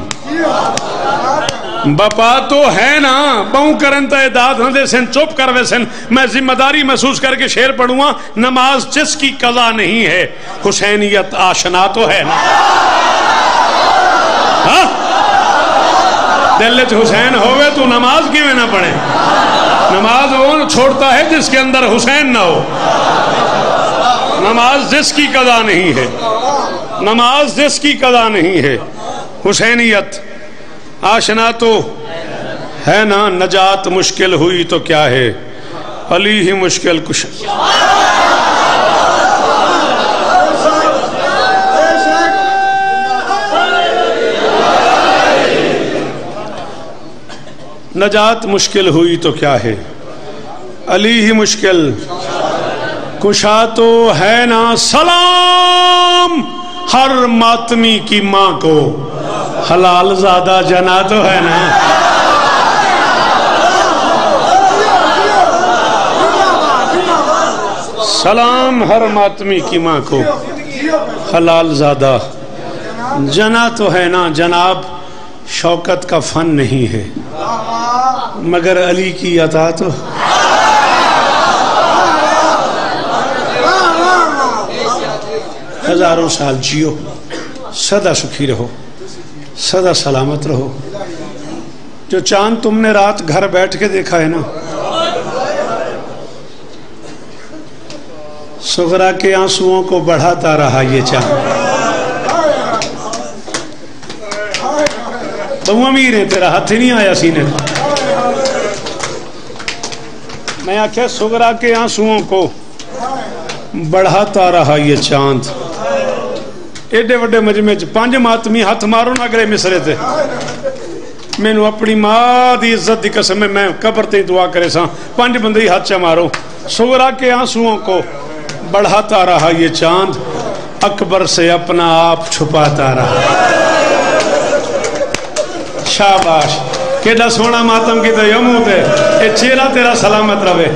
بپا تو ہے نا بہوں کرن تا اداد نہ دے سن چپ کر وے سن میں ذمہ داری محسوس کر کے شعر پڑھوں نماز جس کی قضا نہیں ہے حسینیت آشنا تو ہے نا دلت حسین ہوئے تو نماز کیوں نہ پڑھے نماز وہ چھوڑتا ہے جس کے اندر حسین نہ ہو نماز جس کی قضا نہیں ہے نماز جس کی قضا نہیں ہے حسینیت آشنا تو ہے نا نجات مشکل ہوئی تو کیا ہے علی ہی مشکل کش نجات مشکل ہوئی تو کیا ہے علی ہی مشکل کشا تو ہے نا سلام ہر ماتمی کی ماں کو حلال زادہ جنا تو ہے نا سلام ہر ماتمی کی ماں کو حلال زادہ جنا تو ہے نا جناب شوکت کا فن نہیں ہے مگر علی کی عطا تو ہزاروں سال جیو سدا سکھی رہو سدا سلامت رہو جو چاند تم نے رات گھر بیٹھ کے دیکھا ہے نا صغرا کے آنسوؤں کو بڑھاتا رہا یہ چاند بہو امیر ہے تیرا ہاتھ نہیں آیا سینے میں آکھے صغرا کے آنسوؤں کو بڑھاتا رہا یہ چاند ایڈے وڈے مجمع 5 ماتمی ہاتھ مارو نہ گرے مصرے تھے میں نو اپنی ماں دی عزت دی قسم میں قبر تے دعا کرے ساں 5 بندے ہی ہاتھ چا مارو صغرا کے آنسوؤں کو بڑھاتا رہا یہ چاند اکبر سے اپنا آپ چھپاتا رہا شاباش کیڈا سونا ماتم کی تو یمو تے اے چہرہ تیرا سلامت رہے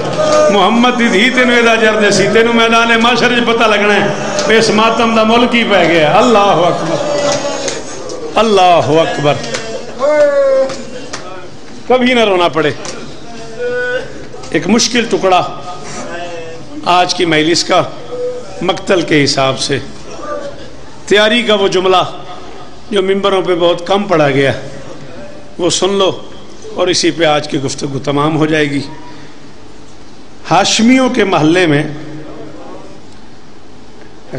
محمد دی دھی تینوں ادا جردے سی تینوں میدان معاشر پتہ لگنا ہے اس ماتم دا ملک ہی پہ گیا اللہ اکبر اللہ اکبر کبھی نہ رونا پڑے ایک مشکل ٹکڑا آج کی مجلس کا مقتل کے حساب سے تیاری کا وہ جملہ جو ممبروں پہ بہت کم پڑھا گیا وہ سن لو اور اسی پہ آج کی گفتگو تمام ہو جائے گی ہاشمیوں کے محلے میں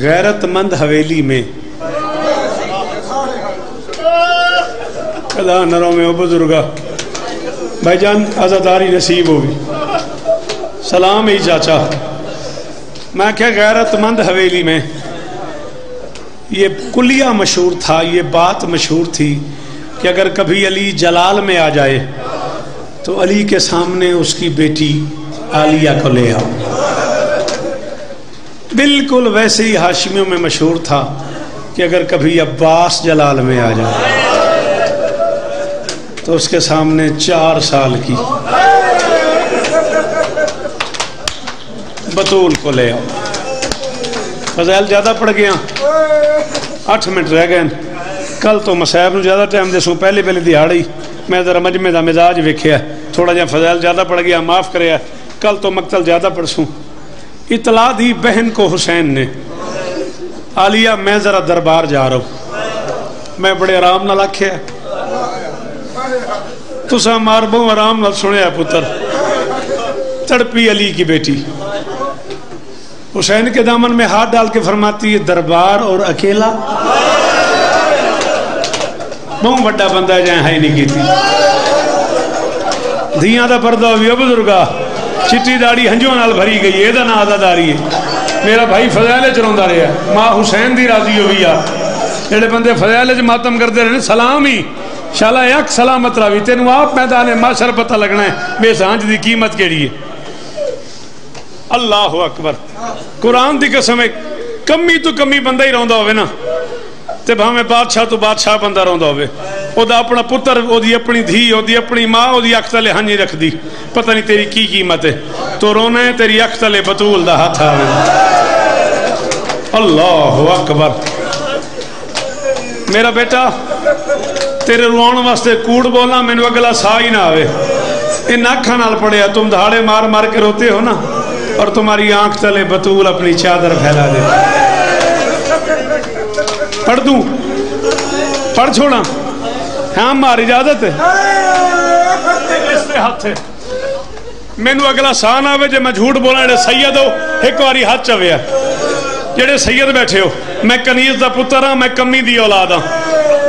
غیرت مند حویلی میں اللہ نروں میں او بزرگا بھائی جان عزاداری نصیب ہوگی سلام ہی چاچا میں کیا غیرت مند حویلی میں یہ کلیہ مشہور تھا یہ بات مشہور تھی کہ اگر کبھی علی جلال میں آ جائے تو علی کے سامنے اس کی بیٹی عالیہ کو لے آؤ بالکل ویسے ہی ہاشمیوں میں مشہور تھا کہ اگر کبھی عباس جلال میں آ جائے تو اس کے سامنے 4 سال کی بطول کو لے آؤ فضائل زیادہ پڑ گیا 8 منٹ رہ گئے کل تو مسائب نو زیادہ ٹائم دے سوں پہلے دیہاڑی میں ذرا مجمع دا مزاج ویکھیا تھوڑا جہا فضائل زیادہ پڑ گیا معاف کریا کل تو مقتل زیادہ پڑھ سوں اطلاع دی بہن کو حسین نے عالیہ میں ذرا دربار جا رہا ہوں میں بڑے آرام نہ لکھیا تسا ماربوں آرام نہ سنیا پتر تڑپی علی کی بیٹی حسین کے دامن میں ہاتھ ڈال کے فرماتی ہے دربار اور اکیلا بہت بڑا بندہ جائیں ہائی نہیں کی تھی دھیاں دا پردہ ہوئی بزرگا چٹی داڑی ہنجوں نال بھری گئی یہ دا نا عزاداری ہے میرا بھائی فضائل چروندا رہا ہے ماں حسین دی راضی ہوئی ہے جڑے بندے فضائل ماتم کرتے رہے سلام ہی شالا یک سلامت راوی تینوں آپ میدان معاشر پتہ لگنا ہے بے سانج دی قیمت کیڑی ہے اللہ اکبر قرآن دی قسم ہے کمی تو کمی بندہ ہی روندا ہوئے نا تے بھاویں بادشاہ تو بادشاہ بندہ روندا ہوئے او دا اپنا پتر او دی اپنی دھی او دی اپنی ماں او دی اکھ تلے ہنجی رکھ دی پتہ نہیں تیری کی قیمت ہے تو رونا ہے تیری اکھ تلے بطول دا ہاتھ آوے اللہ اکبر میرا بیٹا تیرے روان واسطے کوڑ بولنا میں نے اگلا سا ہی نہ آوے ان آنکھاں نال پڑیا تم دھاڑے مار مار کے روتے ہو نا اور تمہاری آنکھ تلے بطول اپنی چادر پھیلا دے پڑھ دوں پڑھ چھوڑا ہاں مار اجازت ہے اس پہ ہاتھ ہے میں نے اگلا سا نہ آوے جے میں جھوٹ بولا جڑے سید ہو ایک واری ہاتھ چویا جڑے سید بیٹھے ہو میں کنیز دا پتر ہاں میں کمی دی اولاد ہاں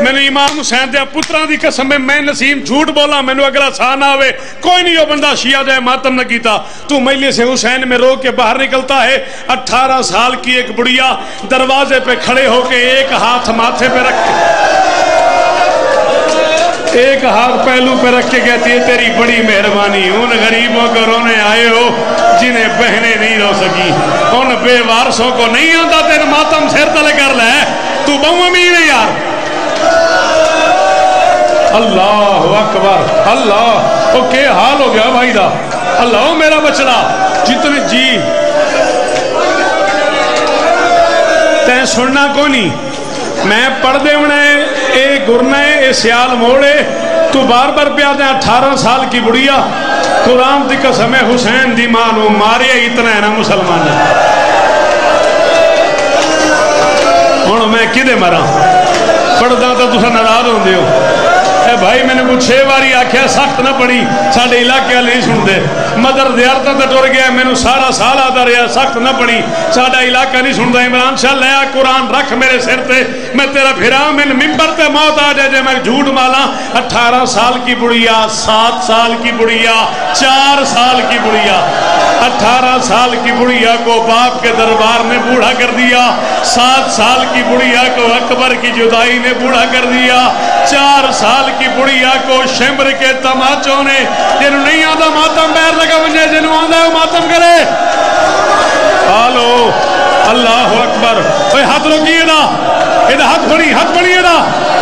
میں نے امام حسین دے پتران دی قسم میں نسیم جھوٹ بولا میں نے اگلا سا نہ آوے کوئی نہیں ہو بندہ شیعہ جائے ماتم نہ کیتا تو مجلس حسین میں رو کے باہر نکلتا ہے 18 سال کی ایک بڑیا دروازے پہ کھڑے ہو کے ایک ہاتھ ماتھے پہ رکھ ایک ہاتھ پہلو پہ رکھ کے کہتی ہے تیری بڑی مہربانی ان غریبوں کو رونے آئے ہو جنہیں بہنیں نہیں رو سکی ان بے وارثوں کو نہیں آتا تیرے ماتم سیر تلے کر لے تو بہو امین ہے یار اللہ اکبر اللہ وہ کیا حال ہو گیا بھائی دا اللہ میرا بچڑا جتنے جی تین سننا کو نہیں میں پڑھ دے منے اے گرنے اے سیال موڑے تو بار بار پہ آتے ہیں 18 سال کی بڑیا قرآن دی قسم حسین دی مانو مارے اتنا ہے نا مسلمان ہوں میں کدے مرا پڑھتا تو تسا ناراض ہوندے ہو اے بھائی میں نے کچھ 6 باری آکھیا سخت نہ پڑی ساڈے علاقے نہیں سن دے مدر زیارتاں تے ٹر گیا مینوں سارا سال آتا رہا سخت نہ پڑی ساڈا علاقہ نہیں سندا عمران شاہ لیا قرآن رکھ میرے سر تے میں تیرا پھرا میں ممبر تے موت آ جائے میں جھوٹ مالا 18 سال کی بڑیا 7 سال کی بڑیا 4 سال کی بڑیا 18 سال کی بڑیا کو باپ کے دربار نے بوڑھا کر دیا 7 سال کی بڑیا کو اکبر کی جدائی نے بوڑھا کر دیا 4 سال کی بڑیا کو شمر کے تماچوں نے جنہوں نہیں آدھا ماتم بیر لگا ونجے جنہوں آدھا ہے ماتم کرے آلو اللہ اکبر. ہاتھ روکیے دا ہاتھ بڑی دا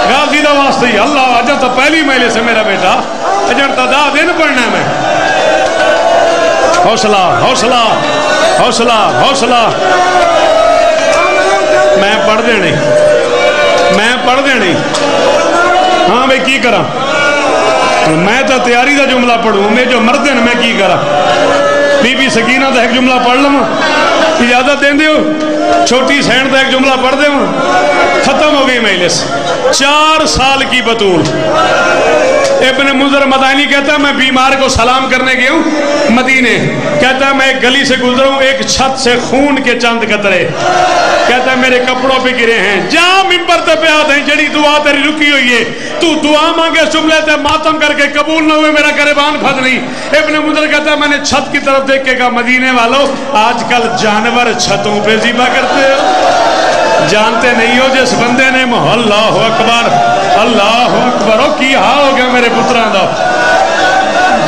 غازی دا واسطے ہی. اللہ اجا تو پہلی مہینے سے میرا بیٹا اجن تدا دن پڑھنا میں. حوصلہ حوصلہ حوصلہ حوصلہ. میں پڑھ دینی ہاں بھئی کی کرا میں تو تیاری دا جملہ پڑھوں میں جو مردن میں کی کرا. بی بی سکینہ دا ایک جملہ پڑھ لوں اجازت دیں دیو. چھوٹی سینڈ دا ایک جملہ پڑھ دیں ختم ہو گئی مجلس. 4 سال کی بطول. ابن منذر مدانی کہتا ہے میں بیمار کو سلام کرنے گیا ہوں مدینے. کہتا ہے میں ایک گلی سے گزرا ہوں ایک چھت سے خون کے چند قطرے. کہتا ہے میرے کپڑوں پہ گرے ہیں. جا ممبر تے پہ آتے ہیں جڑی دعا تیری رکی ہوئی ہے تو دعا مانگے جملے تے ماتم کر کے قبول نہ ہوئے میرا گریبان پھٹ نہیں. ابن منذر کہتا ہے میں نے چھت کی طرف دیکھ کے کہا مدینے والوں آج کل جانور چھتوں پہ ذبح کرتے ہو. جانتے نہیں ہو جس بندے نے اللہ اکبر اللہ اکبر. او کی حال ہو گیا میرے پتران دا.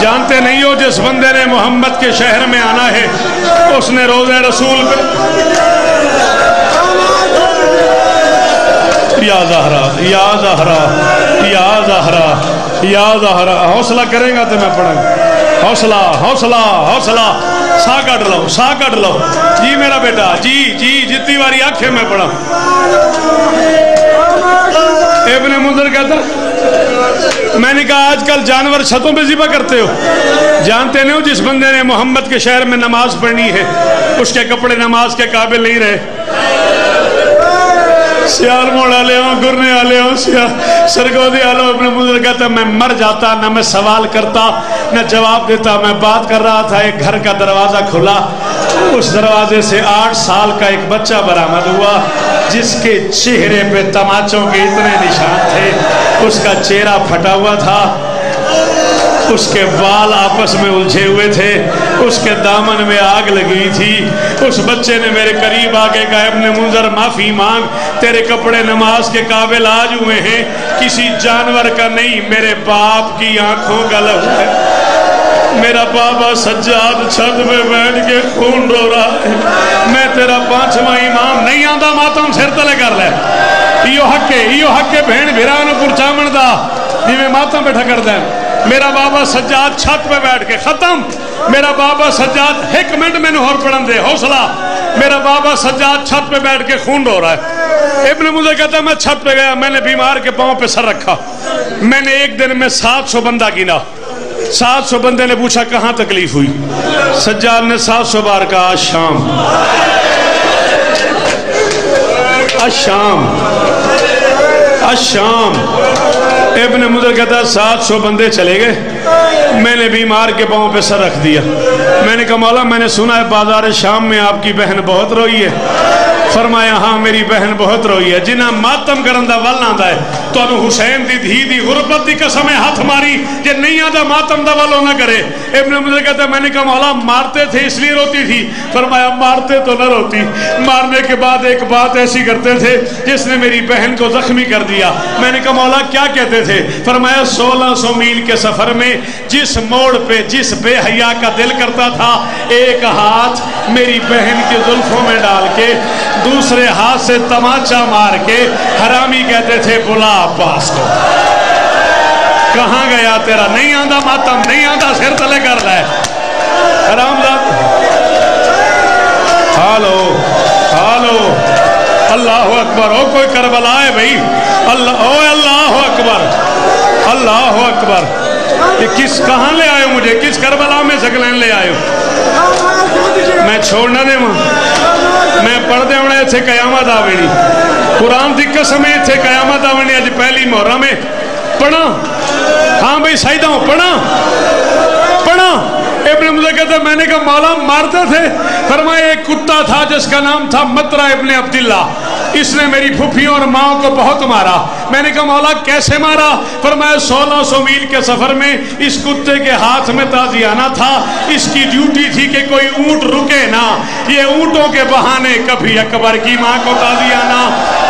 جانتے نہیں ہو جس بندے نے محمد کے شہر میں آنا ہے اس نے روزہ رسول پہ یا زہرا یا زہرا یا زہرا یا زہرا. حوصلہ کریں گا تو میں پڑھوں گا. حوصلہ حوصلہ حوصلہ. سا کٹ لو جی میرا بیٹا جی جتنی باری آنکھیں میں پڑھا. ابن منذر کہتا میں نے کہا آج کل جانور چھتوں پہ ذبح کرتے ہو. جانتے نہیں ہو جس بندے نے محمد کے شہر میں نماز پڑھنی ہے اس کے کپڑے نماز کے قابل نہیں رہے. سیال موڑا لے ہوں گرنے آلے ہوں سرگودی آلو. ابن منذر کہتا میں مر جاتا نہ میں سوال کرتا نہ جواب دیتا. میں بات کر رہا تھا ایک گھر کا دروازہ کھلا. اس دروازے سے 8 سال کا ایک بچہ برآمد ہوا جس کے چہرے پہ تماچوں کے اتنے نشان تھے. اس کا چہرہ پھٹا ہوا تھا. اس کے بال آپس میں الجھے ہوئے تھے. اس کے دامن میں آگ لگی تھی. اس بچے نے میرے قریب آگے کہا ابن منذر معافی مانگ تیرے کپڑے نماز کے قابل آج ہوئے ہیں کسی جانور کا نہیں میرے باپ کی آنکھوں کا لہو ہے. میرا بابا سجاد چھت میں بیٹھ کے خون رو رہا ہے. میں تیرا 5واں امام نہیں آندا ماتم سر تلے کر لے. ایو حق کے بہن بھران پرچامن دا جی میں ماتم بیٹھا کر دیں. میرا بابا سجاد چھت پہ بیٹھ کے ختم. میرا بابا سجاد 1 منٹ میں نہور پڑھن دے. حوصلہ. میرا بابا سجاد چھت پہ بیٹھ کے خون رو رہا ہے. ابن منذر کہتا ہے میں چھت پہ گیا. میں نے بیمار کے پاؤں پہ سر رکھا. میں نے ایک دن میں 700 بندہ گنا. 700 بندے نے پوچھا کہاں تکلیف ہوئی. سجاد نے 700 بار کہا الشام الشام الشام. ابن منذر کہتا ہے 700 بندے چلے گئے. میں نے بیمار کے پاؤں پہ سر رکھ دیا. میں نے کہا مولا میں نے سنا ہے بازار شام میں آپ کی بہن بہت روئی ہے. فرمایا ہاں میری بہن بہت روئی ہے. جنہ ماتم کرن دا ول آندا ہے تو حسین دی دھی دی غربت دی قسم ہاتھ ماری کہ نہیں آندا ماتم دا ولو نہ کرے. ابن منذر کہتا ہے میں نے کہا مولا مارتے تھے اس لیے روتی تھی. فرمایا مارتے تو نہ روتی. مارنے کے بعد ایک بات ایسی کرتے تھے جس نے میری بہن کو زخمی کر دیا. میں نے کہا مولا کیا کہتے تھے. فرمایا 1600 میل کے سفر میں جس موڑ پہ جس بے حیا کا دل کرتا تھا ایک ہاتھ میری بہن کے زلفوں میں ڈال کے دوسرے ہاتھ سے تماچا مار کے حرامی کہتے تھے بلا عباس کو. کہاں گیا تیرا نہیں آندا ماتم نہیں آندا سر تلے کر لے حرام زاد. ہالو ہالو اللہ اکبر. او کوئی کربلا ہے بھئی اللہ اکبر اللہ اکبر. یہ کس کہاں لے آئے مجھے کس کربلا میں شکلین لے آئے. میں چھوڑنا دے میں پڑھ دے ہونے تھے قیامت آوینی. قرآن دی قسم ہے تھے قیامت آوینی. آج پہلی محرم میں پڑھا. ہاں بھئی سائدہ ہوں پڑھا. ابن منذر کہتا ہے میں نے کہا مولا مارتے تھے. فرمایا ایک کتا تھا جس کا نام تھا مطرہ ابن عبداللہ. اس نے میری پھوپھیوں اور ماں کو بہت مارا. میں نے کہا مولا کیسے مارا. فرمایا 1600 میل کے سفر میں اس کتے کے ہاتھ میں تازیانہ تھا. اس کی ڈیوٹی تھی کہ کوئی اونٹ رکے نہ. یہ اونٹوں کے بہانے کبھی اکبر کی ماں کو تازیانہ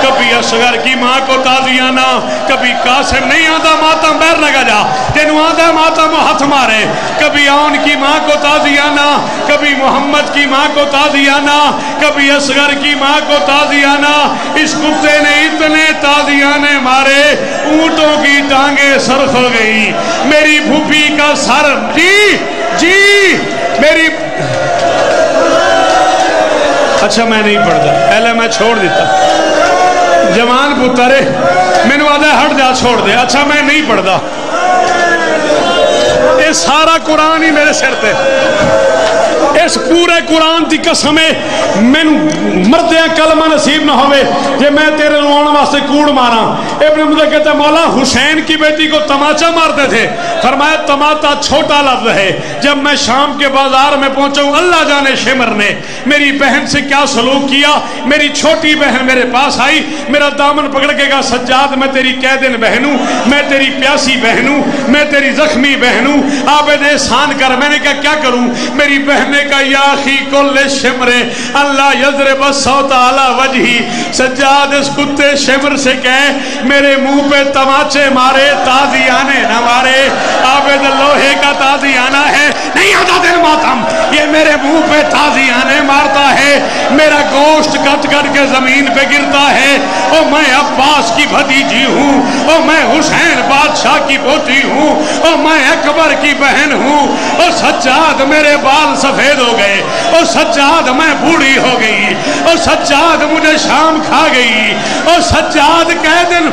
کبھی اصغر کی ماں کو تازیانہ کبھی قاسم نہیں آتا ماتم بیر لگا جا کہ تینوں آدھا ماتم ہاتھ مارے، کبھی آن کی ماں کو تازیانہ، کبھی محمد کی ماں کو تازیانہ، کبھی اصغر کی ماں کو تازیانہ۔ اس کتے نے اتنے تازیانے مارے اونٹوں کی ٹانگیں سرخ ہو گئی۔ میری پھوپھی کا سر جی میری اچھا میں نہیں پڑھتا، پہلے میں چھوڑ دیتا، جوان پترے میں نے آدھا ہٹ جا چھوڑ دے، اچھا میں نہیں پڑھتا، یہ سارا قرآن ہی میرے سر تے، اس پورے قرآن دی قسم ہے میں مردیاں کلمہ نصیب نہ ہوئے کہ میں تیرے روان واسطے کوڑ مارا۔ ابن مدہ کہتا ہے مولا حسین کی بیٹی کو تماچا مارتے تھے، فرمایا تماچا چھوٹا لفظ ہے، جب میں شام کے بازار میں پہنچا ہوں اللہ جانے شمر نے میری بہن سے کیا سلوک کیا۔ میری چھوٹی بہن میرے پاس آئی، میرا دامن پکڑ کے کہا سجاد میں تیری قیدن بہن ہوں، میں تیری پیاسی بہن ہوں، میں تیری زخمی بہن ہوں، عابد احسان کر۔ میں نے کہا کیا کروں؟ میری بہن نے کہا یا اخی کل شمر اللہ یضرب الصوت علی وجہی، سجاد اس کتے شمر سے کہے میرے منہ پہ تماچے مارے تازیانے نہ مارے۔ عابد لوہے کا تازیانہ ہے، نہیں آتا دل ماتم، یہ میرے منہ پہ تازیانے مارتا ہے، میرا گوشت کٹ کٹ کے زمین پہ گرتا ہے۔ او میں عباس کی بھتیجی ہوں، او میں حسین بادشاہ کی پوتی ہوں، او میں اکبر کی بہن ہوں۔ او سجاد میرے بال سفید ہو گئے، او سجاد میں بوڑھی ہو گئی، او سجاد مجھے شام کھا گئی، او سجاد کہہ دن